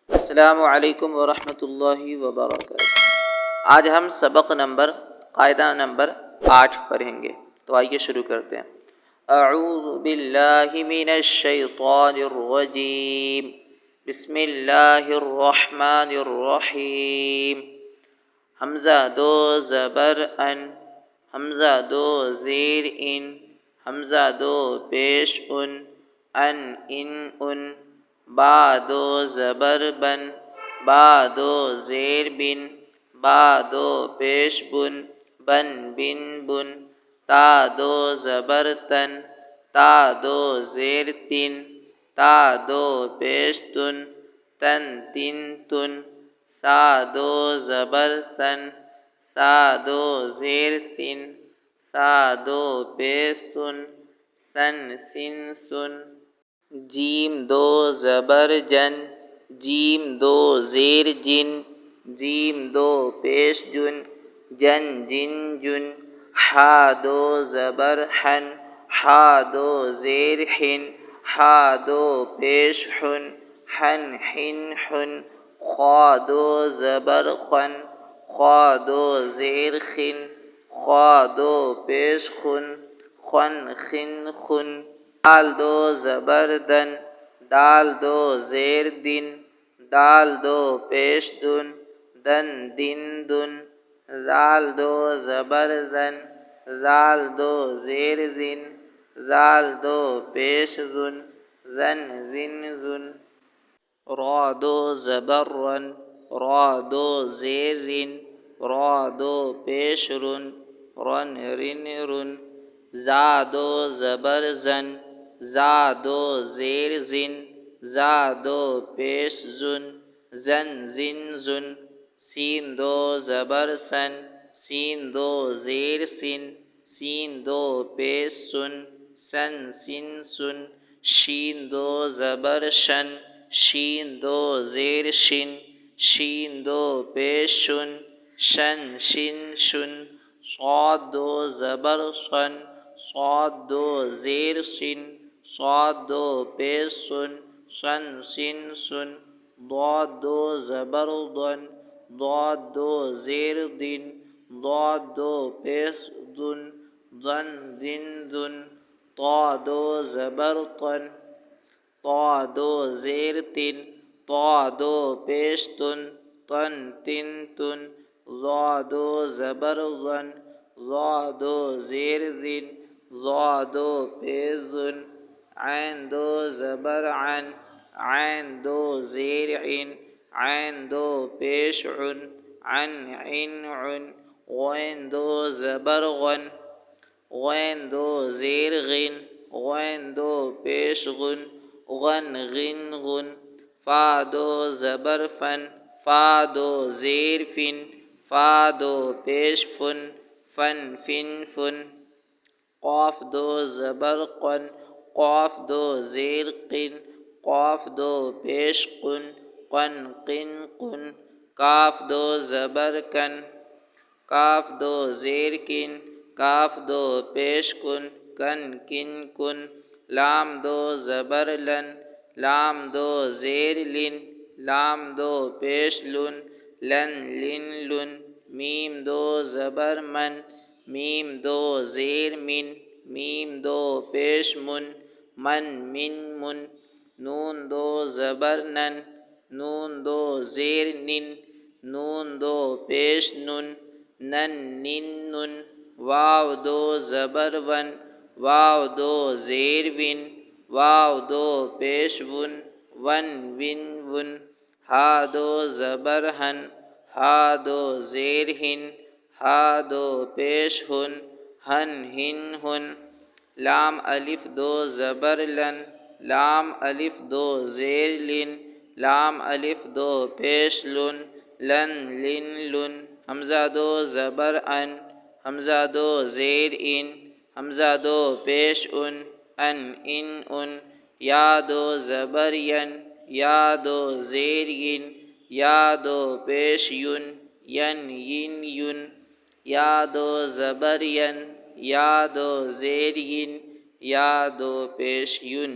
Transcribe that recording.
السلام علیکم ورحمۃ اللہ وبرکاتہ۔ آج ہم قاعدہ نمبر 8 پڑھیں گے، تو آئیے شروع کرتے ہیں۔ اعوذ باللہ من الشیطان الرجیم، بسم اللہ الرحمن الرحیم۔ حمزہ دو زبر ان، حمزہ دو زیر ان، حمزہ دو پیش ان ان، با دو زبر بن، با دو زیر بن، با دو پیش بن بن، تا دو زبر تن، تا دو زیر تن، تا دو پیش تن تن، سا دو زبر سن، سا دو زیر سن، سا دو پیش سن سن، جیم دو زبر جن، جیم دو زیر جن، جیم دو پیش جن جن، ہا دو زبر حن، ہا دو زیر حن، ہا دو پیش حن حن، خا دو زبر خن، خا دو زیر خن، خا دو پیش خن خن، دال دو زبر دن، دال دو زیر دن، دال دو پیش دن دن، زال دو زبر زن، زال دو زیر زن، زال دو پیش زن زن، را دو زبر رن، را دو زیر رن، را دو پیش رن رن، زا دو زبر زن، زا دو زیر زن، زا دو پیش زن زن، سین دو زبر سن، سین دو زیر سن، سین دو پیش سن سن، شین دو زبر شن، شین دو زیر شن، شین دو پیش شن شن، صاد دو زبر صن، صاد دو زیر شن، صاد دو پیش سن سن، ضاد دو زبر ضن، ضاد دو زیر دن، ضاد دو پیش دن دن، طا دو زبر طن، طا دو زیر تن، طا دو پیش تن تن، ظا دو زبر ظن، ظا دو زیر ذن، ظا دو پیش ذن، عین دو زبر عن، عین دو زیر عن، عین دو پیش عن عن، غین دو زبر غن، غین دو زیر غن، غین دو پیش غن غن، فا دو زبر فن، فا دو زیر فن، فا دو پیش فن فن، قاف دو زبر قن، قاف دو زیر قن، قاف دو پیش قن قن، کاف دو زبر کن، کاف دو زیر کن، کاف دو پیش کن، لام دو زبر لن، لام دو زیر لن، لام دو پیش لن، میم دو زبر من، میم دو زیر من، میم دو پیش من نون دو زبر نن، نون دو زیر نن، نون دو پیش نن، واو دو زبر ون، واو دو زیر ون، واو دو پیش ون، ہا دو زبر ہن، ہا دو زیر ہن، ہا دو پیش ہن لام الف دو زبر لن، لام الف دو زیر لن، لام الف دو پیش لن، حمزہ دو زبر ان، حمزہ دو زیر ان، حمزہ دو پیش ان، یا دو زبر ین، یا دو زیر ین، یا دو پیش ین، یا دو زبر ین، یا دو زیر ین، یا دو پیش ین